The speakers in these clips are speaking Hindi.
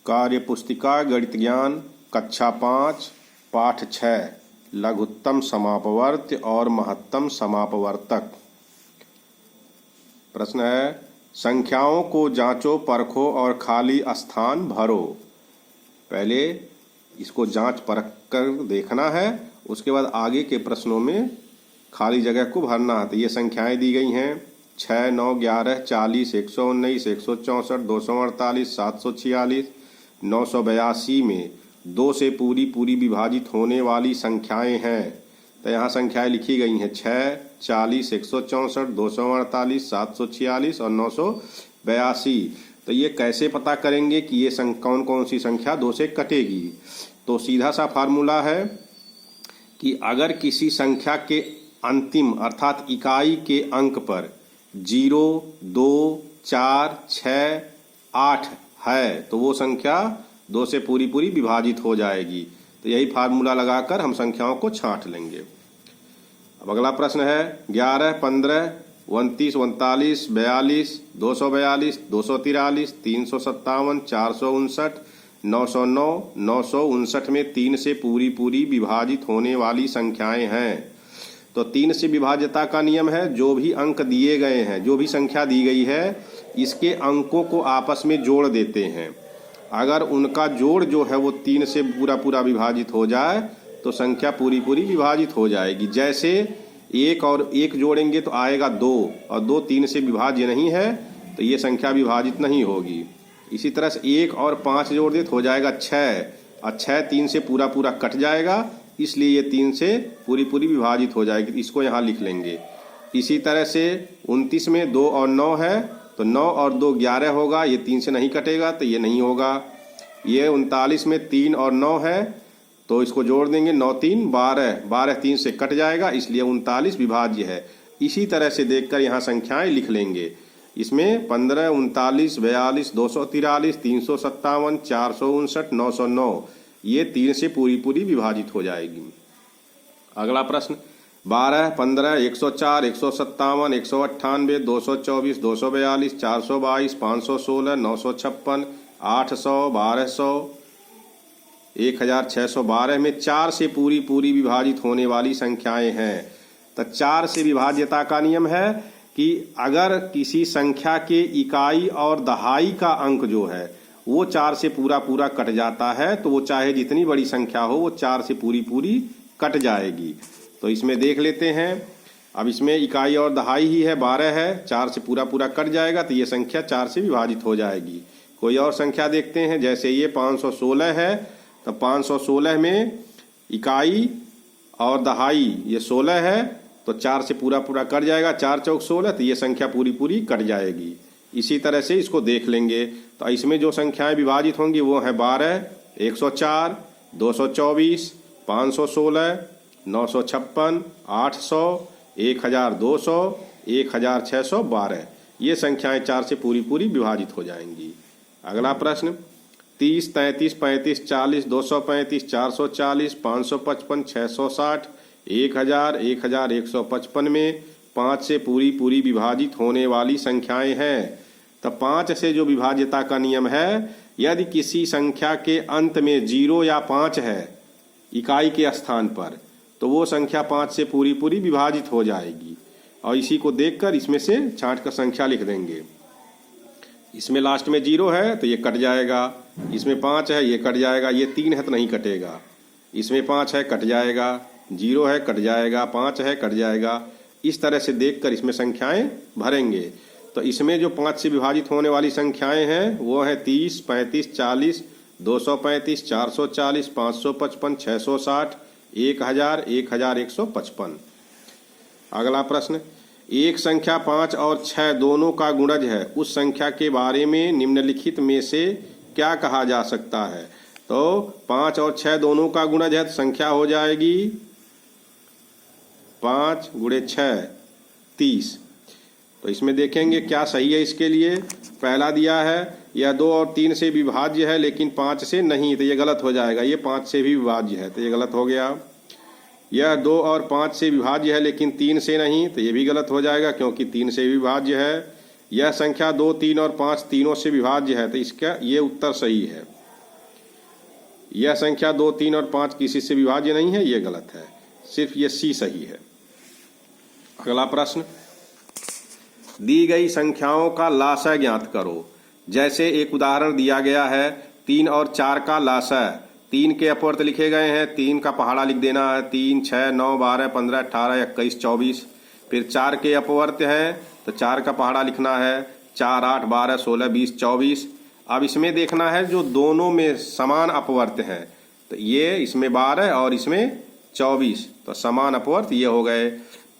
कार्य पुस्तिका गणित ज्ञान कक्षा 5 पाठ 6 लघुत्तम समापवर्त्य और महत्तम समापवर्तक। प्रश्न है, संख्याओं को जांचो, परखो और खाली स्थान भरो। पहले इसको जांच परख कर देखना है, उसके बाद आगे के प्रश्नों में खाली जगह को भरना है। तो ये संख्याएं दी गई हैं 6, 9, 11, 40, 119, 164, 248, 746, 982 में 2 से पूरी विभाजित होने वाली संख्याएं हैं। तो यहाँ संख्याएं लिखी गई हैं 6, 40, 164, 248, 746 और 982। तो ये कैसे पता करेंगे कि ये कौन कौन सी संख्या 2 से कटेगी? तो सीधा सा फार्मूला है कि अगर किसी संख्या के अंतिम अर्थात इकाई के अंक पर 0, 2, 4, 6, 8 है तो वो संख्या 2 से पूरी विभाजित हो जाएगी। तो यही फार्मूला लगाकर हम संख्याओं को छांट लेंगे। अब अगला प्रश्न है 11, 15, 29, 39, 42, 242, 243, 357, 459, 909, 959 में 3 से पूरी विभाजित होने वाली संख्याएं हैं। तो 3 से विभाज्यता का नियम है, जो भी अंक दिए गए हैं, जो भी संख्या दी गई है, इसके अंकों को आपस में जोड़ देते हैं। अगर उनका जोड़ जो है वो 3 से पूरा विभाजित हो जाए तो संख्या पूरी विभाजित हो जाएगी। जैसे 1 और 1 जोड़ेंगे तो आएगा 2 और 2 3 से विभाज्य नहीं है तो ये संख्या विभाजित नहीं होगी। इसी तरह से 1 और 5 जोड़ दे तो हो जाएगा 6 और 6 3 से पूरा कट जाएगा, इसलिए ये 3 से पूरी विभाजित हो जाएगी। इसको यहाँ लिख लेंगे। इसी तरह से 29 में 2 और 9 है तो 9 और 2 11 होगा, ये 3 से नहीं कटेगा तो ये नहीं होगा। ये 39 में 3 और 9 है तो इसको जोड़ देंगे, 9 3 12, 12 3 से कट जाएगा, इसलिए 39 विभाज्य है। इसी तरह से देखकर यहाँ संख्याएं लिख लेंगे। इसमें 15, 39, 42, 243, 357, 459, 909 ये 3 से पूरी विभाजित हो जाएगी। अगला प्रश्न 12, 15, 104, 157, 198, 224, 242, 422, 516, 956, 800, 1200, 1612 में 4 से पूरी विभाजित होने वाली संख्याएं हैं। तो 4 से विभाज्यता का नियम है कि अगर किसी संख्या के इकाई और दहाई का अंक जो है वो 4 से पूरा कट जाता है तो वो चाहे जितनी बड़ी संख्या हो वो 4 से पूरी कट जाएगी। तो इसमें देख लेते हैं। अब इसमें इकाई और दहाई ही है, 12 है, 4 से पूरा कट जाएगा तो ये संख्या 4 से विभाजित हो जाएगी। कोई और संख्या देखते हैं, जैसे ये 516 है तो 516 में इकाई और दहाई ये 16 है तो 4 से पूरा कट जाएगा, 4 चौक 16 तो ये संख्या पूरी कट जाएगी। इसी तरह से इसको देख लेंगे। तो इसमें जो संख्याएं विभाजित होंगी वो है 12, 104, 224, 516, 956, 800, 1200, 1612 ये संख्याएं 4 से पूरी विभाजित हो जाएंगी। अगला प्रश्न 30, 33, 35, 40, 235, 440, 555, 660, 1000, 1155 में 5 से पूरी विभाजित होने वाली संख्याएं हैं। तो 5 से जो विभाज्यता का नियम है, यदि किसी संख्या के अंत में 0 या 5 है इकाई के स्थान पर तो वो संख्या 5 से पूरी विभाजित हो जाएगी। और इसी को देखकर इसमें से छांट कर संख्या लिख देंगे। इसमें लास्ट में 0 है तो ये कट जाएगा, इसमें 5 है ये कट जाएगा, ये 3 है तो नहीं कटेगा, इसमें 5 है कट जाएगा, 0 है कट जाएगा, 5 है कट जाएगा। इस तरह से देखकर इसमें संख्याएं भरेंगे। तो इसमें जो 5 से विभाजित होने वाली संख्याएं हैं वो है 30, 35, 40, 235, 440, 555, 660, 1000, 1155। अगला प्रश्न एक संख्या 5 और 6 दोनों का गुणज है, उस संख्या के बारे में निम्नलिखित में से क्या कहा जा सकता है? तो 5 और 6 दोनों का गुणज है तो संख्या हो जाएगी 5 × 6 30। तो इसमें देखेंगे क्या सही है। इसके लिए पहला दिया है यह 2 और 3 से विभाज्य है लेकिन 5 से नहीं, तो ये गलत हो जाएगा। ये 5 से भी विभाज्य है तो ये गलत हो गया। यह 2 और 5 से विभाज्य है लेकिन 3 से नहीं, तो ये भी गलत हो जाएगा क्योंकि 3 से विभाज्य है। यह संख्या 2, 3 और 5 तीनों से विभाज्य है तो इसका ये उत्तर सही है। यह संख्या 2, 3 और 5 किसी से विभाज्य नहीं है, ये गलत है, सिर्फ ये सी सही है। अगला प्रश्न, दी गई संख्याओं का लासय ज्ञात करो। जैसे एक उदाहरण दिया गया है 3 और 4 का लासय। 3 के अपवर्त लिखे गए हैं, 3 का पहाड़ा लिख देना है, 3, 6, 9, 12, 15, 18, 21, 24। फिर 4 के अपवर्त हैं तो 4 का पहाड़ा लिखना है, 4, 8, 12, 16, 20, 24। अब इसमें देखना है जो दोनों में समान अपवर्त हैं, तो ये इसमें 12 और इसमें 24, तो समान अपवर्त ये हो गए।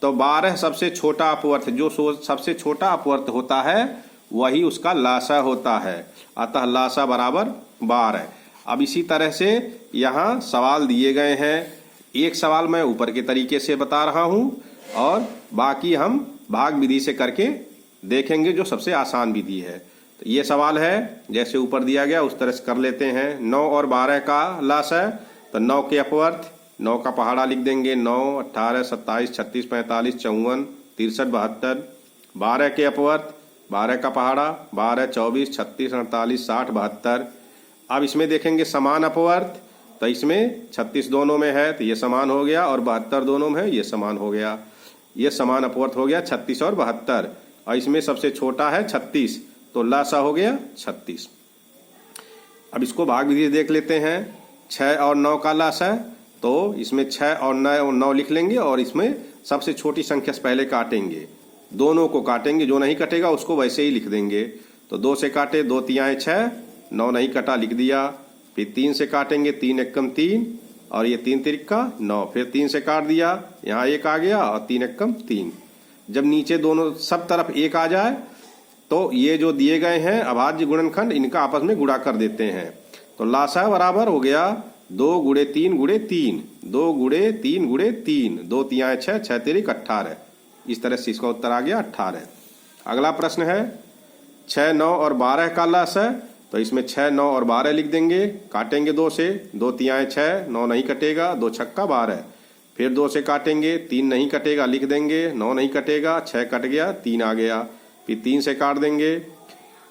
तो 12 सबसे छोटा अपवर्त, जो सबसे छोटा अपवर्त होता है वही उसका लासा होता है, अतः लासा बराबर 12। अब इसी तरह से यहाँ सवाल दिए गए हैं, एक सवाल मैं ऊपर के तरीके से बता रहा हूँ और बाकी हम भाग विधि से करके देखेंगे जो सबसे आसान विधि है। तो ये सवाल है जैसे ऊपर दिया गया उस तरह से कर लेते हैं। 9 और 12 का लासा है, तो 9 के अपवर्त, 9 का पहाड़ा लिख देंगे, 9, 18, 27, 36, 45, 54, 63, 72। 12 के अपवर्त, 12 का पहाड़ा, 12, 24, 36, 48, 60, 72। अब इसमें देखेंगे समान अपवर्त, तो इसमें 36 दोनों में है तो ये समान हो गया, और 72 दोनों में है ये समान हो गया। ये समान अपवर्त हो गया 36 और 72, और इसमें सबसे छोटा है 36, तो लासा हो गया 36। अब इसको भाग विधि देख लेते हैं। 6 और 9 का लासा है, तो इसमें 6 और 9 लिख लेंगे और इसमें सबसे छोटी संख्या से पहले काटेंगे, दोनों को काटेंगे, जो नहीं कटेगा उसको वैसे ही लिख देंगे। तो 2 से काटे, 2 तियाएं 6, 9 नहीं कटा लिख दिया। फिर 3 से काटेंगे, 3 एकम 3, और ये 3 तिरिक्का 9। फिर 3 से काट दिया, यहाँ 1 आ गया, और 3 एकम 3। जब नीचे दोनों सब तरफ 1 आ जाए तो ये जो दिए गए हैं अभाज्य गुणनखंड, इनका आपस में गुणा कर देते हैं। तो लासा बराबर हो गया 2 गुणे 3 गुणे 3, 2 गुणे 3 गुणे 3, 2 तियाएं 6, 6 तिरिक 18। इस तरह से इसका उत्तर आ गया 18। अगला प्रश्न है 6, 9 और 12 का लासा है, तो इसमें 6, 9 और 12 लिख देंगे, काटेंगे 2 से, 2 तियाएं 6, 9 नहीं कटेगा, 2 छक्का 12। फिर 2 से काटेंगे, 3 नहीं कटेगा लिख देंगे, 9 नहीं कटेगा, 6 कट गया, 3 आ गया। फिर 3 से काट देंगे,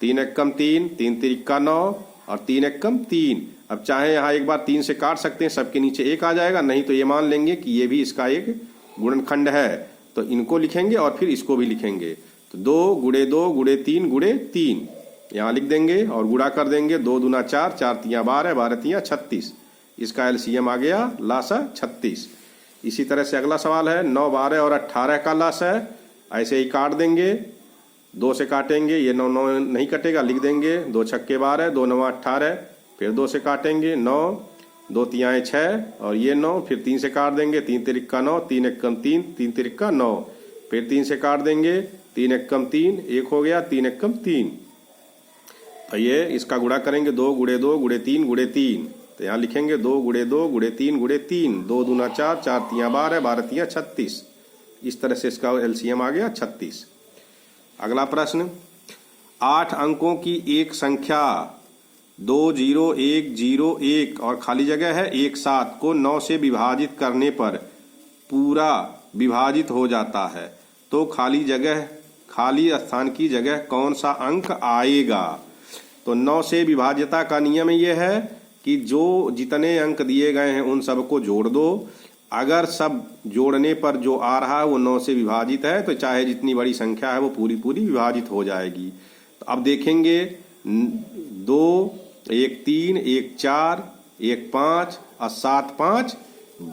3 एकम 3, 3 तिरिक्का 9, और 3 एकम 3। अब चाहे यहाँ एक बार 3 से काट सकते हैं, सबके नीचे 1 आ जाएगा, नहीं तो ये मान लेंगे कि ये भी इसका एक गुणनखंड है, तो इनको लिखेंगे और फिर इसको भी लिखेंगे। तो 2 गुणे 2 गुणे 3 गुणे 3 यहाँ लिख देंगे और गुणा कर देंगे, 2 दूना 4, 4 तियां 12, 12 तियां 36। इसका एलसीएम आ गया लासा 36। इसी तरह से अगला सवाल है 9, 12 और 18 का लासा है, ऐसे ही काट देंगे, 2 से काटेंगे, ये 9 नहीं कटेगा लिख देंगे, 2 छक्के 12, 2 9 18। फिर 2 से काटेंगे, 9, 2 तियाएं 6, और ये 9। फिर 3 से काट देंगे, 3 तिरिक्का 9, 3 एकम 3, 3 तिरिक्का 9। फिर 3 से काट देंगे, 3 एकम 3, 1 हो गया, 3 एकम 3। तो ये इसका गुणा करेंगे, 2 गुणे 2 गुणे 3 गुणे 3, तो यहाँ लिखेंगे 2 गुणे 2 गुणे 3 गुणे 3, 2 दूना 4, 4 तियां 12, 12 तियां 36। इस तरह से इसका एलसीएम आ गया 36। अगला प्रश्न 8 अंकों की एक संख्या 2 0 1 0 1 और खाली जगह है 1 7 को 9 से विभाजित करने पर पूरा विभाजित हो जाता है, तो खाली स्थान की जगह कौन सा अंक आएगा। तो 9 से विभाज्यता का नियम यह है कि जो जितने अंक दिए गए हैं उन सबको जोड़ दो, अगर सब जोड़ने पर जो आ रहा है वो 9 से विभाजित है तो चाहे जितनी बड़ी संख्या है वो पूरी पूरी विभाजित हो जाएगी। तो अब देखेंगे 2 1 3 1 4 1 5 और 7 5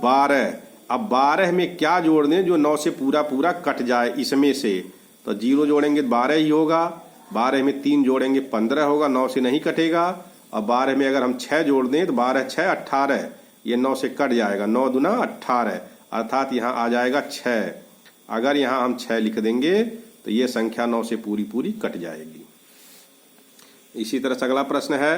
12। अब 12 में क्या जोड़ दें जो 9 से पूरा पूरा कट जाए इसमें से, तो 0 जोड़ेंगे 12 ही होगा, 12 में 3 जोड़ेंगे 15 होगा, 9 से नहीं कटेगा। और 12 में अगर हम 6 जोड़ दें तो 12 6 18, ये 9 से कट जाएगा, 9 दूना 18, अर्थात यहाँ आ जाएगा 6। अगर यहाँ हम 6 लिख देंगे तो ये संख्या 9 से पूरी पूरी कट जाएगी। इसी तरह से अगला प्रश्न है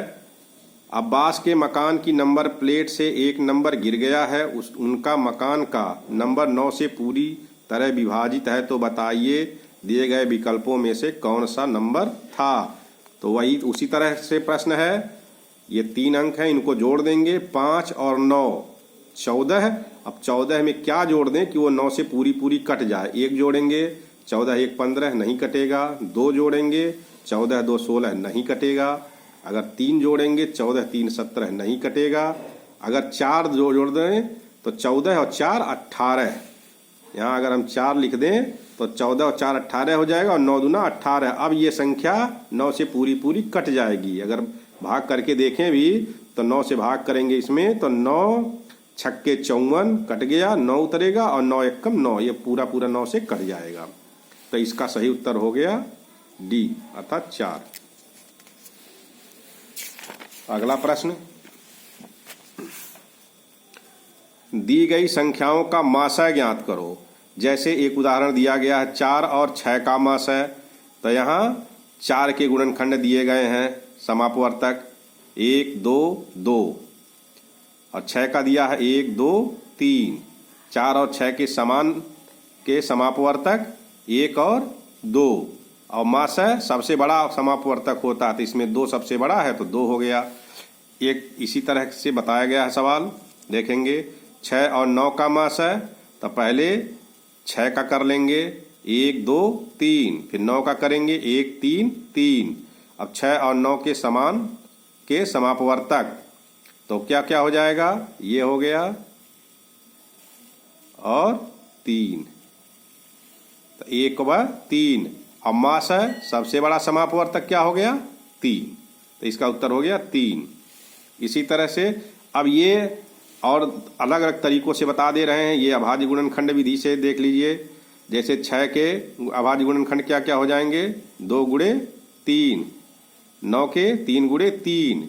अब्बास के मकान की नंबर प्लेट से एक नंबर गिर गया है, उनका मकान का नंबर 9 से पूरी तरह विभाजित है, तो बताइए दिए गए विकल्पों में से कौन सा नंबर था। तो वही उसी तरह से प्रश्न है, ये 3 अंक हैं, इनको जोड़ देंगे, 5 और 9 14। अब 14 में क्या जोड़ दें कि वो 9 से पूरी पूरी कट जाए। 1 जोड़ेंगे, 14 1 15 नहीं कटेगा। 2 जोड़ेंगे, 14 2 16 नहीं कटेगा। अगर 3 जोड़ेंगे, 14 3 17 नहीं कटेगा। अगर 4 जोड़ दें तो 14 और 4 18। यहाँ अगर हम 4 लिख दें तो 14 और 4 18 हो जाएगा और 9 दूना 18। अब ये संख्या 9 से पूरी पूरी कट जाएगी। अगर भाग करके देखें भी तो 9 से भाग करेंगे इसमें तो 9 छक्के 54 कट गया, 9 उतरेगा और 9 एकम 9, ये पूरा पूरा 9 से कट जाएगा। तो इसका सही उत्तर हो गया डी अर्थात 4। अगला प्रश्न, दी गई संख्याओं का मासा ज्ञात करो। जैसे एक उदाहरण दिया गया है 4 और 6 का मासा, तो यहाँ 4 के गुणनखंड दिए गए हैं समापवर्तक 1 2 2 और 6 का दिया है 1 2 3। 4 और 6 के समान के समापवर्तक 1 और 2 और मासा सबसे बड़ा समापवर्तक होता है, तो इसमें 2 सबसे बड़ा है तो 2 हो गया। एक इसी तरह से बताया गया है सवाल, देखेंगे 6 और 9 का मासा, तो पहले 6 का कर लेंगे 1 2 3, फिर 9 का करेंगे 1 3 3। अब 6 और 9 के समान के समापवर्तक तो क्या क्या हो जाएगा, ये हो गया और 3, तो 1 व 3। अब मासा सबसे बड़ा समापवर्तक क्या हो गया 3, तो इसका उत्तर हो गया 3। इसी तरह से अब ये और अलग अलग तरीकों से बता दे रहे हैं, ये अभाज्य गुणनखंड विधि से देख लीजिए। जैसे 6 के अभाज्य गुणनखंड क्या क्या हो जाएंगे, 2 गुणे 3, 9 के 3 गुणे 3।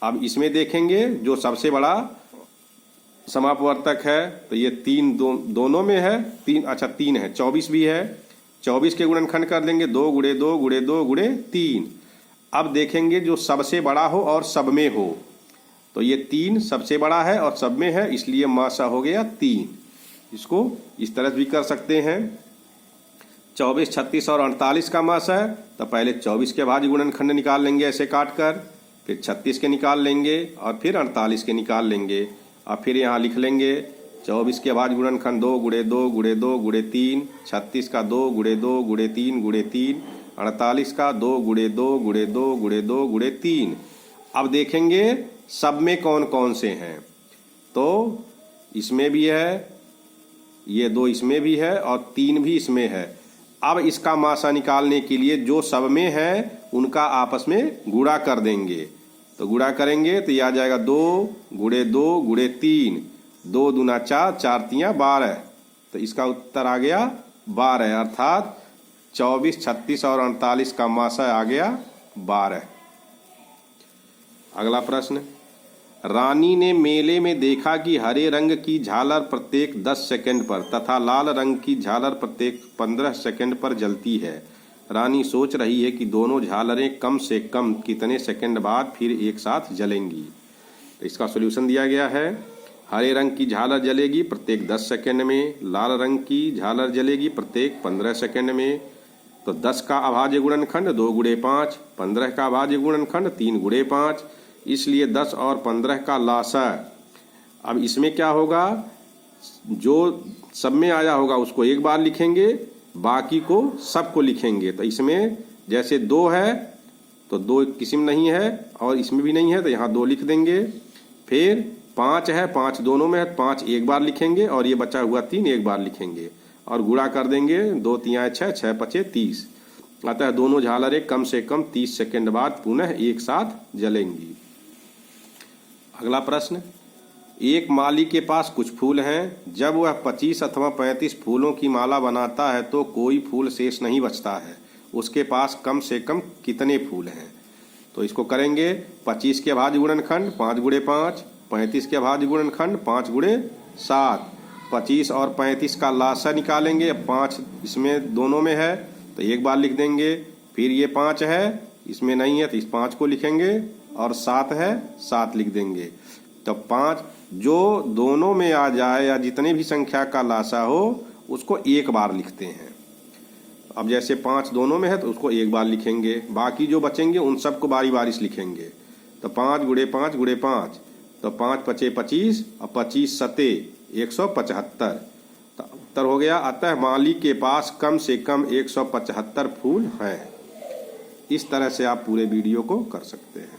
अब इसमें देखेंगे जो सबसे बड़ा समापवर्तक है तो ये 3 दोनों में है, 3 अच्छा 3 है, 24 भी है। 24 के गुणनखंड कर देंगे 2 गुणे 2 गुणे 2 गुणे 3। अब देखेंगे जो सबसे बड़ा हो और सब में हो, तो ये 3 सबसे बड़ा है और सब में है, इसलिए मासा हो गया 3। इसको इस तरह भी कर सकते हैं। 24 36 और 48 का मासा है, तो पहले 24 के अभाज्य गुणनखंड निकाल लेंगे ऐसे काट कर, फिर 36 के निकाल लेंगे और फिर 48 के निकाल लेंगे और फिर यहाँ लिख लेंगे 24 के अभाज्य गुणनखंड 2 गुणे 2 गुणे 2 गुणे 3, 36 का 2 गुणे 2 गुणे 3 गुणे 3, 48 का 2 गुणे 2 गुणे 2 गुणे 2 गुणे 3। अब देखेंगे सब में कौन कौन से हैं, तो इसमें भी है, ये 2 इसमें भी है और 3 भी इसमें है। अब इसका मासा निकालने के लिए जो सब में है उनका आपस में गुणा कर देंगे, तो गुणा करेंगे तो ये आ जाएगा 2 गुणे 2 गुणे 3, 2 दूना 4, 4 तियाँ 12, तो इसका उत्तर आ गया 12, अर्थात 24 36 और 48 का मासा आ गया 12। अगला प्रश्न, रानी ने मेले में देखा कि हरे रंग की झालर प्रत्येक 10 सेकंड पर तथा लाल रंग की झालर प्रत्येक 15 सेकंड पर जलती है। रानी सोच रही है कि दोनों झालरें कम से कम कितने सेकंड बाद फिर एक साथ जलेंगी। तो इसका सॉल्यूशन दिया गया है, हरे रंग की झालर जलेगी प्रत्येक 10 सेकंड में, लाल रंग की झालर जलेगी प्रत्येक 15 सेकंड में। तो 10 का अभाज्य गुणनखंड 2 गुणे 5, 15 का अभाज्य गुणनखंड 3 गुणे 5, इसलिए 10 और 15 का लासा। अब इसमें क्या होगा, जो सब में आया होगा उसको एक बार लिखेंगे, बाकी को सबको लिखेंगे। तो इसमें जैसे 2 है तो 2 किसी में नहीं है और इसमें भी नहीं है, तो यहाँ 2 लिख देंगे। फिर 5 है, 5 दोनों में है, 5 एक बार लिखेंगे और ये बचा हुआ 3 एक बार लिखेंगे और गुणा कर देंगे, 2 तियाँ 6, 6 पचे 30। अतः दोनों झालरें कम से कम 30 सेकंड बाद पुनः एक साथ जलेंगी। अगला प्रश्न, एक माली के पास कुछ फूल हैं, जब वह 25 अथवा 35 फूलों की माला बनाता है तो कोई फूल शेष नहीं बचता है, उसके पास कम से कम कितने फूल हैं। तो इसको करेंगे 25 के अभाज्य गुणनखंड 5 गुणे 5, 35 के अभाज्य गुणनखंड 5 गुणे 7, 25 और 35 का लासा निकालेंगे। 5 इसमें दोनों में है तो एक बार लिख देंगे, फिर ये 5 है इसमें नहीं है तो इस 5 को लिखेंगे और 7 है 7 लिख देंगे। तो 5 जो दोनों में आ जाए या जितने भी संख्या का लासा हो उसको एक बार लिखते हैं। अब जैसे 5 दोनों में है तो उसको एक बार लिखेंगे, बाकी जो बचेंगे उन सबको बारी बारी से लिखेंगे। तो 5 गुणे 5 गुणे 5, तो 5 पचे 25 और 25 सते 175, तो उत्तर हो गया। अतः माली के पास कम से कम 175 फूल हैं। इस तरह से आप पूरे वीडियो को कर सकते हैं।